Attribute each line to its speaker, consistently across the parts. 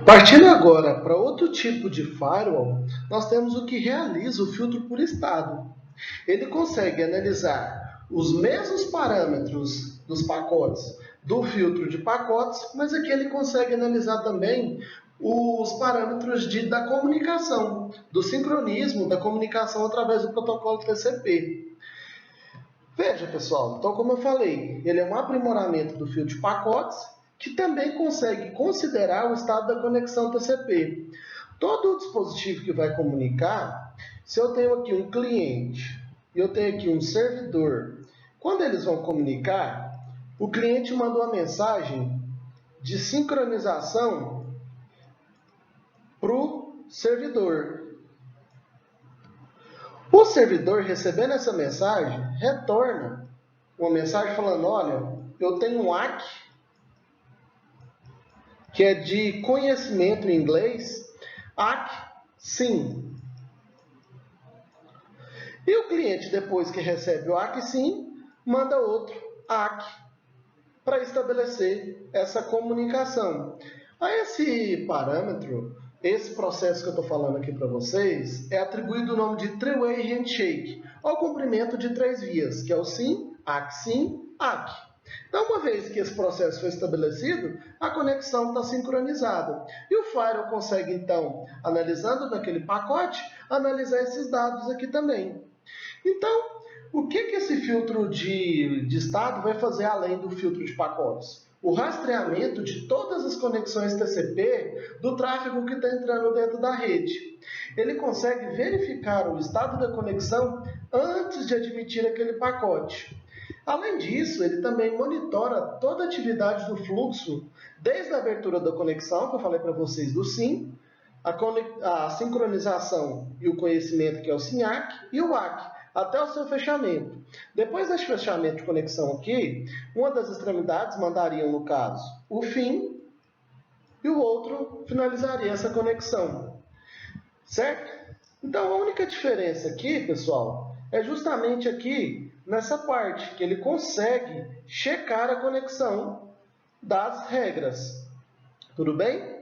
Speaker 1: Partindo agora para outro tipo de firewall, nós temos o que realiza o filtro por estado. Ele consegue analisar os mesmos parâmetros dos pacotes do filtro de pacotes, mas aqui ele consegue analisar também os parâmetros da comunicação, do sincronismo da comunicação através do protocolo TCP. Veja, pessoal, então como eu falei, ele é um aprimoramento do filtro de pacotes que também consegue considerar o estado da conexão TCP. Todo o dispositivo que vai comunicar, se eu tenho aqui um cliente e eu tenho aqui um servidor, quando eles vão comunicar, o cliente manda uma mensagem de sincronização para o servidor. O servidor, recebendo essa mensagem, retorna uma mensagem falando, olha, eu tenho um ACK, que é de conhecimento em inglês, ACK sim. E o cliente, depois que recebe o ACK sim, manda outro ACK para estabelecer essa comunicação. A esse parâmetro, esse processo que eu estou falando aqui para vocês, é atribuído o nome de Three-Way Handshake, ao comprimento de 3 vias, que é o SYN, ACK, ACK. Então, uma vez que esse processo foi estabelecido, a conexão está sincronizada. E o firewall consegue, então, analisando naquele pacote, analisar esses dados aqui também. Então, o que esse filtro de estado vai fazer além do filtro de pacotes? O rastreamento de todas as conexões TCP do tráfego que está entrando dentro da rede. Ele consegue verificar o estado da conexão antes de admitir aquele pacote. Além disso, ele também monitora toda a atividade do fluxo, desde a abertura da conexão, que eu falei para vocês do SYN, a sincronização e o conhecimento, que é o SYNAC, e o ACK, até o seu fechamento. Depois desse fechamento de conexão aqui, uma das extremidades mandaria, no caso, o fim, e o outro finalizaria essa conexão. Certo? Então, a única diferença aqui, pessoal, é justamente aqui nessa parte, que ele consegue checar a conexão das regras. Tudo bem?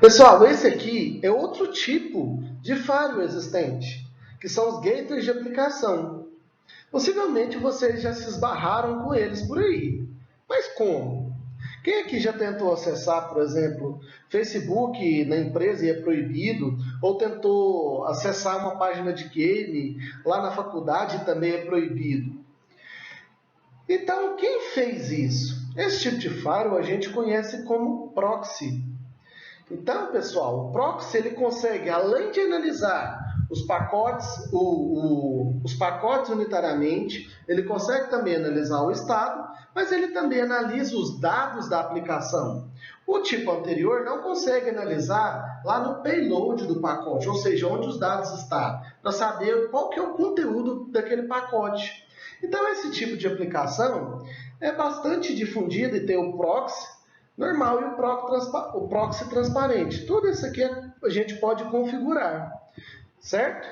Speaker 1: Pessoal, esse aqui é outro tipo de firewall existente, que são os gateways de aplicação. Possivelmente vocês já se esbarraram com eles por aí. Mas como? Quem aqui já tentou acessar, por exemplo, Facebook na empresa e é proibido, ou tentou acessar uma página de game lá na faculdade e também é proibido? Então, quem fez isso? Esse tipo de firewall a gente conhece como proxy. Então, pessoal, o proxy ele consegue, além de analisar os pacotes unitariamente, ele consegue também analisar o estado, mas ele também analisa os dados da aplicação. O tipo anterior não consegue analisar lá no payload do pacote, ou seja, onde os dados estão, para saber qual que é o conteúdo daquele pacote. Então, esse tipo de aplicação é bastante difundido e tem o proxy normal e o proxy transparente. Tudo isso aqui a gente pode configurar, certo?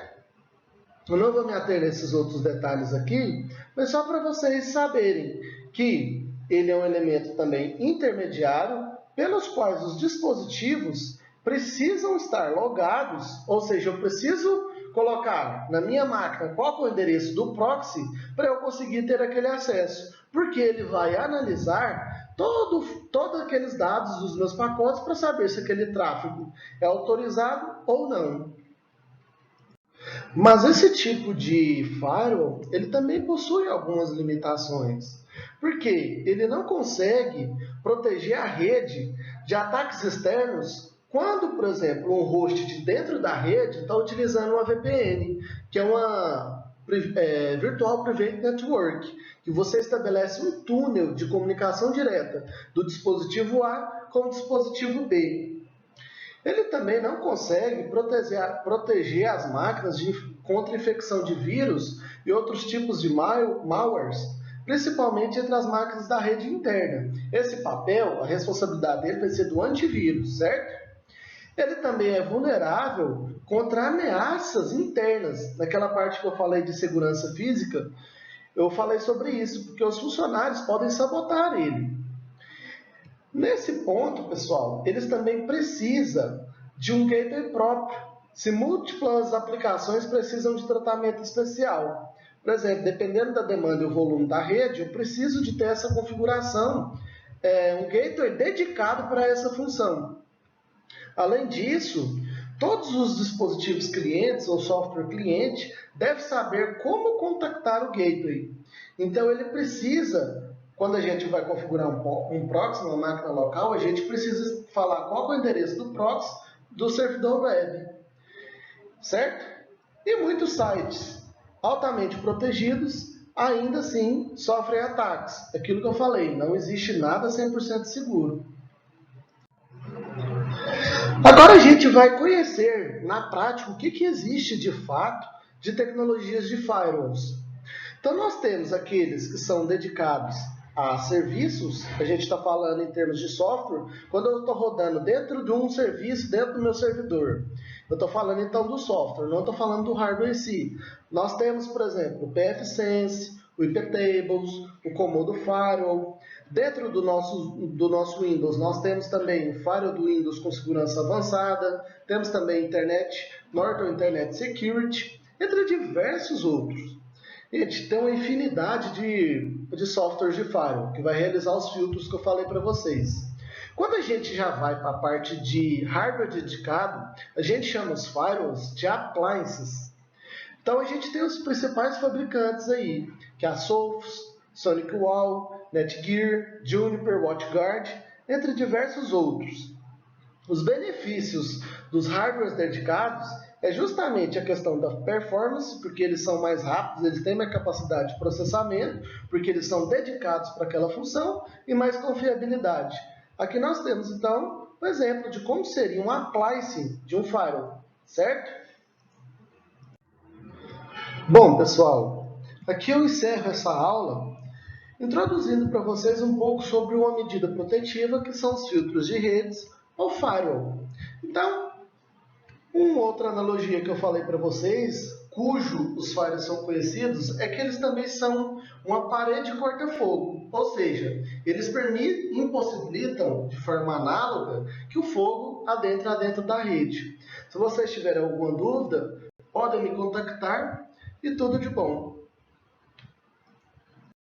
Speaker 1: Eu não vou me ater nesses outros detalhes aqui, mas só para vocês saberem que ele é um elemento também intermediário, pelos quais os dispositivos precisam estar logados, ou seja, eu preciso colocar na minha máquina qual é o endereço do proxy para eu conseguir ter aquele acesso, porque ele vai analisar todos aqueles dados dos meus pacotes para saber se aquele tráfego é autorizado ou não. Mas esse tipo de firewall, ele também possui algumas limitações, porque ele não consegue proteger a rede de ataques externos quando, por exemplo, um host de dentro da rede está utilizando uma VPN, que é uma Virtual Private Network, que você estabelece um túnel de comunicação direta do dispositivo A com o dispositivo B. Ele também não consegue proteger as máquinas contra infecção de vírus e outros tipos de malwares, principalmente entre as máquinas da rede interna. Esse papel, a responsabilidade dele vai ser do antivírus, certo? Ele também é vulnerável contra ameaças internas. Naquela parte que eu falei de segurança física, eu falei sobre isso, porque os funcionários podem sabotar ele. Nesse ponto, pessoal, eles também precisam de um gateway próprio, se múltiplas aplicações precisam de tratamento especial. Por exemplo, dependendo da demanda e o volume da rede, eu preciso de ter essa configuração, um gateway dedicado para essa função. Além disso, todos os dispositivos clientes ou software cliente devem saber como contactar o gateway. Então, ele precisa, quando a gente vai configurar um proxy numa máquina local, a gente precisa falar qual é o endereço do proxy do servidor web, certo? E muitos sites altamente protegidos ainda assim sofrem ataques. Aquilo que eu falei, não existe nada 100% seguro. Agora a gente vai conhecer na prática o que existe de fato de tecnologias de firewalls. Então nós temos aqueles que são dedicados a serviços, a gente está falando em termos de software, quando eu estou rodando dentro de um serviço, dentro do meu servidor. Eu estou falando então do software, não estou falando do hardware em si. Nós temos, por exemplo, o pfSense, o iptables, o Komodo Firewall. Dentro do nosso Windows, nós temos também o Firewall do Windows com segurança avançada, temos também Norton Internet Security, entre diversos outros. Gente, tem uma infinidade de softwares de firewall que vai realizar os filtros que eu falei para vocês. Quando a gente já vai para a parte de hardware dedicado, a gente chama os firewalls de appliances. Então a gente tem os principais fabricantes aí, que é a Sophos, SonicWall, Netgear, Juniper, WatchGuard, entre diversos outros. Os benefícios dos hardwares dedicados é justamente a questão da performance, porque eles são mais rápidos, eles têm mais capacidade de processamento, porque eles são dedicados para aquela função, e mais confiabilidade. Aqui nós temos, então, um exemplo de como seria um appliance de um firewall, certo? Bom, pessoal, aqui eu encerro essa aula introduzindo para vocês um pouco sobre uma medida protetiva que são os filtros de redes ou firewall. Então, uma outra analogia que eu falei para vocês, cujo os firewalls são conhecidos, é que eles também são uma parede corta-fogo, ou seja, eles impossibilitam de forma análoga que o fogo adentre dentro da rede. Se vocês tiverem alguma dúvida, podem me contactar e tudo de bom.